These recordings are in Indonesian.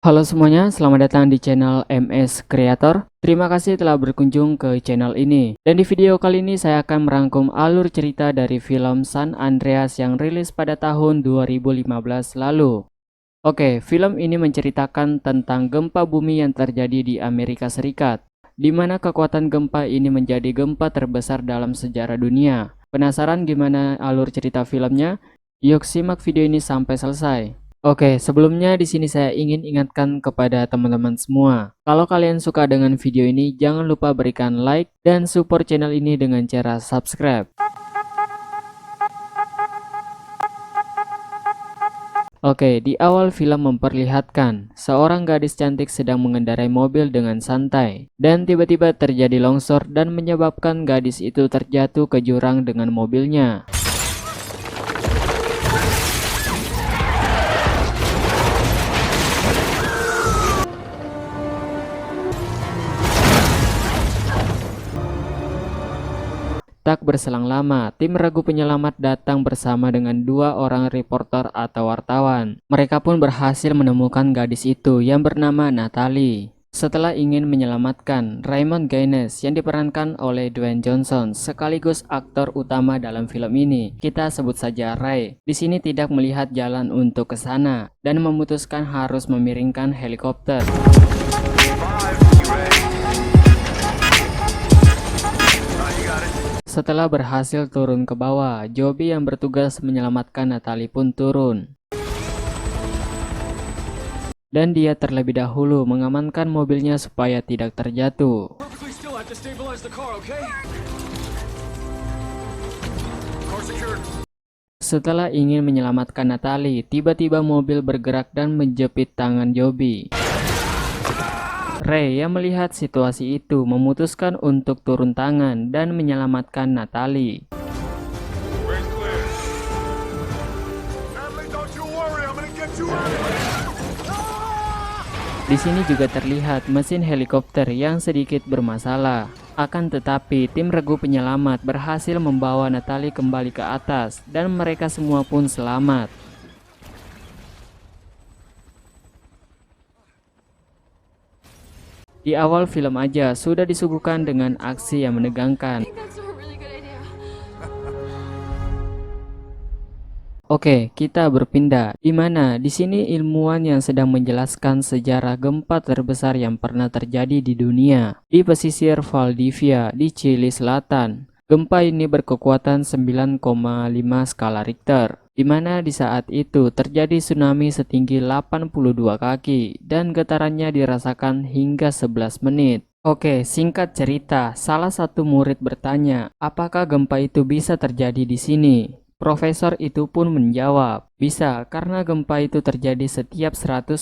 Halo semuanya, selamat datang di channel MS Creator. Terima kasih telah berkunjung ke channel ini. Dan di video kali ini saya akan merangkum alur cerita dari film San Andreas yang rilis pada tahun 2015 lalu. Oke, film ini menceritakan tentang gempa bumi yang terjadi di Amerika Serikat, di mana kekuatan gempa ini menjadi gempa terbesar dalam sejarah dunia. Penasaran gimana alur cerita filmnya? Yuk simak video ini sampai selesai. Oke, sebelumnya di sini saya ingin ingatkan kepada teman-teman semua, kalau kalian suka dengan video ini, jangan lupa berikan like dan support channel ini dengan cara subscribe. Oke, di awal film memperlihatkan seorang gadis cantik sedang mengendarai mobil dengan santai, dan tiba-tiba terjadi longsor dan menyebabkan gadis itu terjatuh ke jurang dengan mobilnya. Tak berselang lama, tim regu penyelamat datang bersama dengan dua orang reporter atau wartawan. Mereka pun berhasil menemukan gadis itu yang bernama Natalie. Setelah ingin menyelamatkan Raymond Gaines yang diperankan oleh Dwayne Johnson sekaligus aktor utama dalam film ini, kita sebut saja Ray. Di sini tidak melihat jalan untuk ke sana dan memutuskan harus memiringkan helikopter. Setelah berhasil turun ke bawah, Joby yang bertugas menyelamatkan Natalie pun turun. Dan dia terlebih dahulu mengamankan mobilnya supaya tidak terjatuh. Setelah ingin menyelamatkan Natalie, tiba-tiba mobil bergerak dan menjepit tangan Joby. Ray yang melihat situasi itu memutuskan untuk turun tangan dan menyelamatkan Natalie. Di sini juga terlihat mesin helikopter yang sedikit bermasalah. Akan tetapi tim regu penyelamat berhasil membawa Natalie kembali ke atas dan mereka semua pun selamat. Di awal film aja sudah disuguhkan dengan aksi yang menegangkan. Oke, kita berpindah. Di mana di sini ilmuwan yang sedang menjelaskan sejarah gempa terbesar yang pernah terjadi di dunia di pesisir Valdivia di Chili Selatan. Gempa ini berkekuatan 9,5 skala Richter, di mana di saat itu terjadi tsunami setinggi 82 kaki dan getarannya dirasakan hingga 11 menit. Oke, singkat cerita, salah satu murid bertanya, apakah gempa itu bisa terjadi di sini? Profesor itu pun menjawab, bisa karena gempa itu terjadi setiap 150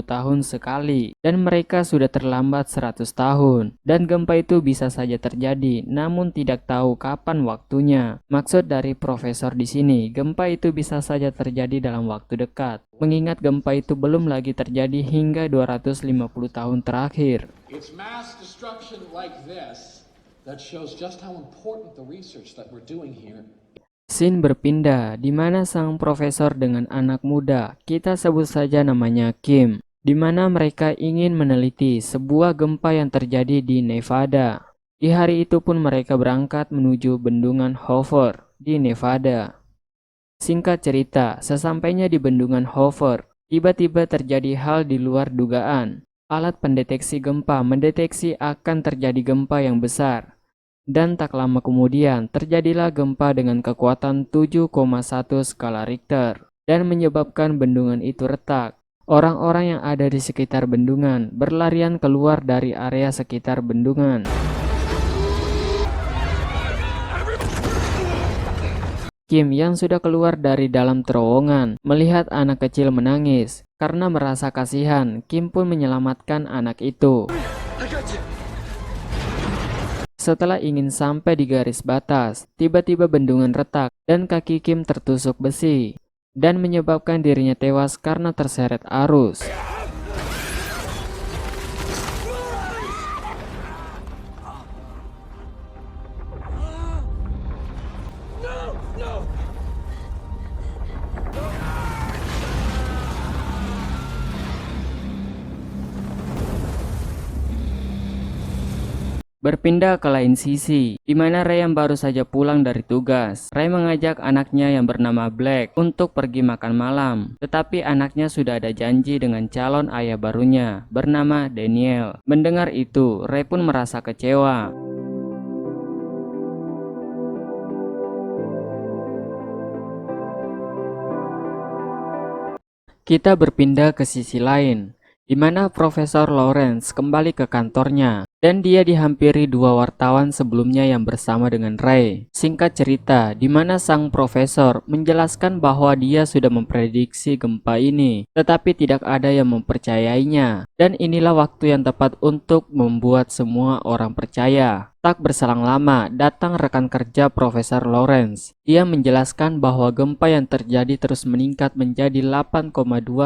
tahun sekali dan mereka sudah terlambat 100 tahun. Dan gempa itu bisa saja terjadi, namun tidak tahu kapan waktunya. Maksud dari profesor di sini, gempa itu bisa saja terjadi dalam waktu dekat. Mengingat gempa itu belum lagi terjadi hingga 250 tahun terakhir. It's mass destruction like this that shows just how important the research that we're doing here. Scene berpindah, di mana sang profesor dengan anak muda, kita sebut saja namanya Kim, di mana mereka ingin meneliti sebuah gempa yang terjadi di Nevada. Di hari itu pun mereka berangkat menuju bendungan Hoover di Nevada. Singkat cerita, sesampainya di bendungan Hoover, tiba-tiba terjadi hal di luar dugaan. Alat pendeteksi gempa mendeteksi akan terjadi gempa yang besar. Dan tak lama kemudian terjadilah gempa dengan kekuatan 7,1 skala Richter dan menyebabkan bendungan itu retak. Orang-orang yang ada di sekitar bendungan berlarian keluar dari area sekitar bendungan. Kim yang sudah keluar dari dalam terowongan melihat anak kecil menangis. Karena merasa kasihan, Kim pun menyelamatkan anak itu. Setelah ingin sampai di garis batas, tiba-tiba bendungan retak dan kaki Kim tertusuk besi dan menyebabkan dirinya tewas karena terseret arus. Berpindah ke lain sisi, di mana Ray yang baru saja pulang dari tugas. Ray mengajak anaknya yang bernama Black untuk pergi makan malam, tetapi anaknya sudah ada janji dengan calon ayah barunya bernama Daniel. Mendengar itu, Ray pun merasa kecewa. Kita berpindah ke sisi lain, di mana Profesor Lawrence kembali ke kantornya. Dan dia dihampiri dua wartawan sebelumnya yang bersama dengan Ray. Singkat cerita, di mana sang profesor menjelaskan bahwa dia sudah memprediksi gempa ini, tetapi tidak ada yang mempercayainya. Dan inilah waktu yang tepat untuk membuat semua orang percaya. Tak berselang lama, datang rekan kerja Profesor Lawrence. Dia menjelaskan bahwa gempa yang terjadi terus meningkat menjadi 8,2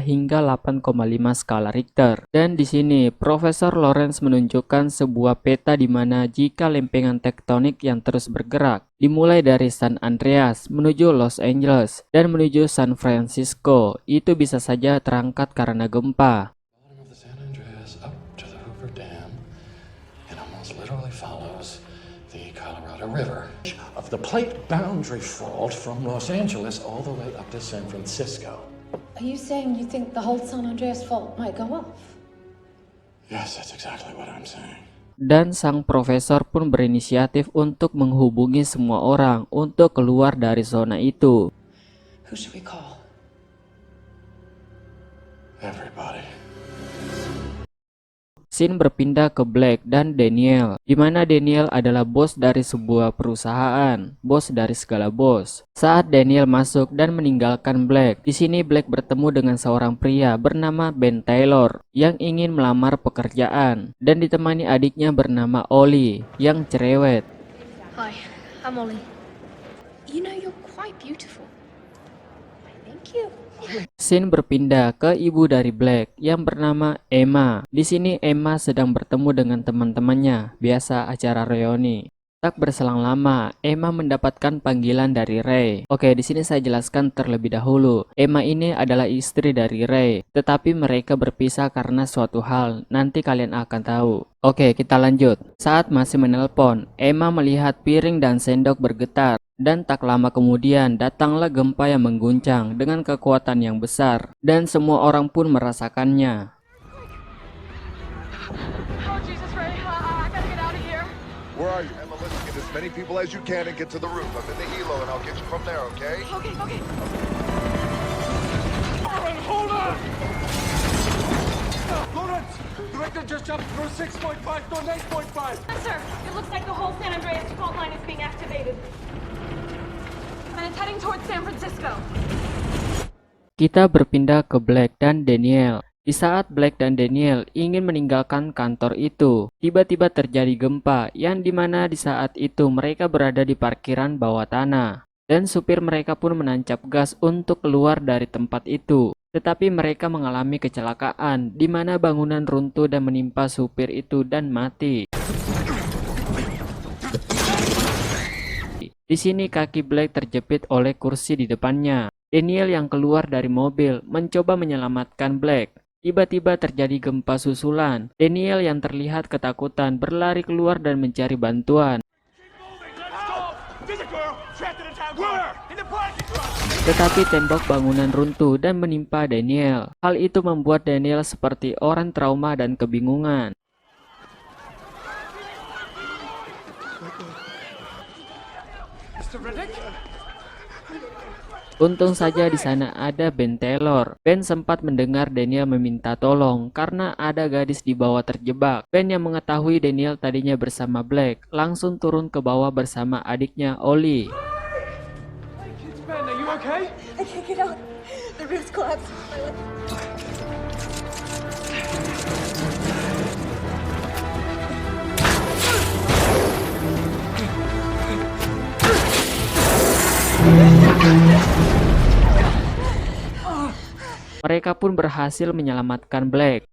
hingga 8,5 skala Richter. Dan di sini, Profesor Lawrence menunjukkan sebuah peta di mana jika lempengan tektonik yang terus bergerak, dimulai dari San Andreas menuju Los Angeles dan menuju San Francisco, itu bisa saja terangkat karena gempa. River of the plate boundary fault from Los Angeles all the way up to San Francisco. Are you saying you think the whole San Andreas fault might go off? Yes, that's exactly what I'm saying. Dan sang profesor pun berinisiatif untuk menghubungi semua orang untuk keluar dari zona itu. Who should we call? Everybody. Scene berpindah ke Black dan Daniel, di mana Daniel adalah bos dari sebuah perusahaan, bos dari segala bos. Saat Daniel masuk dan meninggalkan Black, di sini Black bertemu dengan seorang pria bernama Ben Taylor yang ingin melamar pekerjaan dan ditemani adiknya bernama Ollie yang cerewet. Hi, I'm Ollie. You know, you're quite beautiful. Thank you. Scene berpindah ke ibu dari Black yang bernama Emma. Di sini Emma sedang bertemu dengan teman-temannya, biasa acara reuni. Tak berselang lama, Emma mendapatkan panggilan dari Ray. Oke, di sini saya jelaskan terlebih dahulu. Emma ini adalah istri dari Ray, tetapi mereka berpisah karena suatu hal. Nanti kalian akan tahu. Oke, kita lanjut. Saat masih menelpon, Emma melihat piring dan sendok bergetar. Dan tak lama kemudian datanglah gempa yang mengguncang dengan kekuatan yang besar. Dan semua orang pun merasakannya. Oh, Jesus, Ray, I gotta get out of here. Where are you? Emma, listen, get as many people as you can and get to the roof. I'm in the helo and I'll get you from there, okay? Okay. Hold on! Lawrence! The Richter just jumped through 6.5 to 8.5! Sir, it looks like the whole San Andreas fault line is being activated. And it's heading towards San Francisco. Kita berpindah ke Black dan Daniel. Di saat Black dan Daniel ingin meninggalkan kantor itu, tiba-tiba terjadi gempa yang dimana di saat itu mereka berada di parkiran bawah tanah. Dan supir mereka pun menancap gas untuk keluar dari tempat itu. Tetapi mereka mengalami kecelakaan di mana bangunan runtuh dan menimpa supir itu dan mati. Di sini kaki Black terjepit oleh kursi di depannya. Daniel yang keluar dari mobil mencoba menyelamatkan Black. Tiba-tiba terjadi gempa susulan. Daniel yang terlihat ketakutan berlari keluar dan mencari bantuan. Tetapi tembok bangunan runtuh dan menimpa Daniel. Hal itu membuat Daniel seperti orang trauma dan kebingungan. Untung saja di sana ada Ben Taylor. Ben sempat mendengar Daniel meminta tolong karena ada gadis di bawah terjebak. Ben yang mengetahui Daniel tadinya bersama Black langsung turun ke bawah bersama adiknya Ollie. Ben, are you okay? I can't get out. The roof's collapsed. Mereka pun berhasil menyelamatkan Black.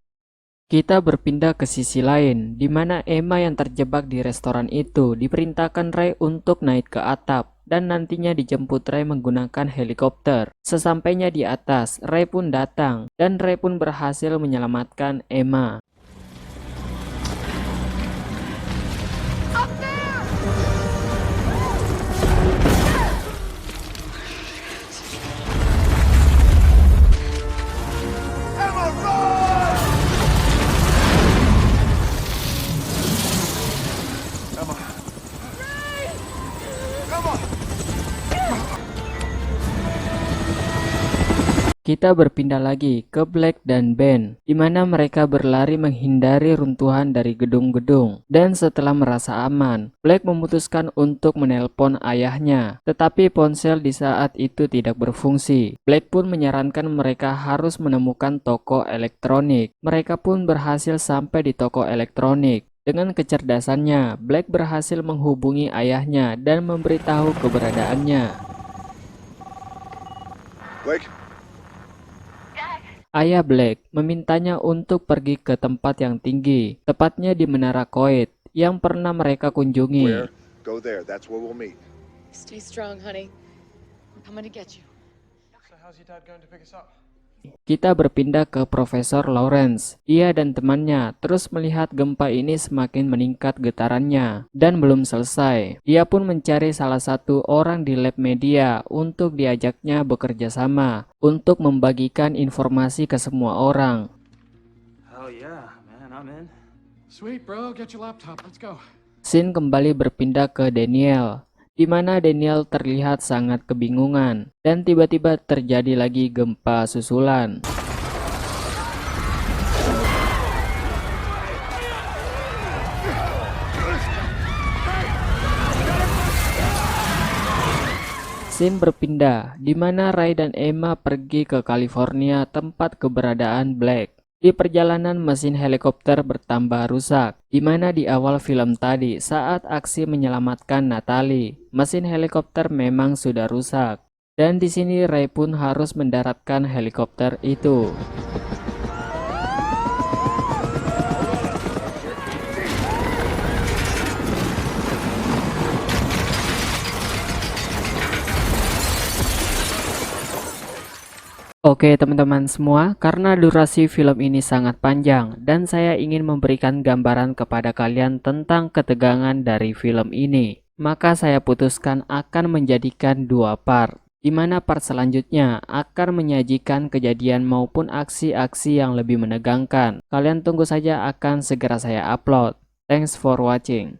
Kita berpindah ke sisi lain, di mana Emma yang terjebak di restoran itu diperintahkan Ray untuk naik ke atap dan nantinya dijemput Ray menggunakan helikopter. Sesampainya di atas, Ray pun datang dan Ray pun berhasil menyelamatkan Emma. Kita berpindah lagi ke Black dan Ben, di mana mereka berlari menghindari runtuhan dari gedung-gedung. Dan setelah merasa aman, Black memutuskan untuk menelpon ayahnya, tetapi ponsel di saat itu tidak berfungsi. Black pun menyarankan mereka harus menemukan toko elektronik. Mereka pun berhasil sampai di toko elektronik. Dengan kecerdasannya, Black berhasil menghubungi ayahnya dan memberitahu keberadaannya. Blake? Ayah Black memintanya untuk pergi ke tempat yang tinggi, tepatnya di Menara Koet yang pernah mereka kunjungi. Where? Go there. That's where we'll meet. Stay strong, honey. I'm coming to get you. So how's your dad going to pick us up? Kita berpindah ke Profesor Lawrence. Ia dan temannya terus melihat gempa ini semakin meningkat getarannya dan belum selesai. Dia pun mencari salah satu orang di lab media untuk diajaknya bekerja sama untuk membagikan informasi ke semua orang. Hell yeah, man, I'm in. Sweet, bro. Get your laptop. Let's go. Scene kembali berpindah ke Daniel, di mana Daniel terlihat sangat kebingungan dan tiba-tiba terjadi lagi gempa susulan. Scene berpindah di mana Ray dan Emma pergi ke California, tempat keberadaan Black. Di perjalanan mesin helikopter bertambah rusak, di mana di awal film tadi saat aksi menyelamatkan Natalie, mesin helikopter memang sudah rusak. Dan di sini Ray pun harus mendaratkan helikopter itu. Oke teman-teman semua, karena durasi film ini sangat panjang dan saya ingin memberikan gambaran kepada kalian tentang ketegangan dari film ini, maka saya putuskan akan menjadikan dua part, di mana part selanjutnya akan menyajikan kejadian maupun aksi-aksi yang lebih menegangkan. Kalian tunggu saja, akan segera saya upload. Thanks for watching.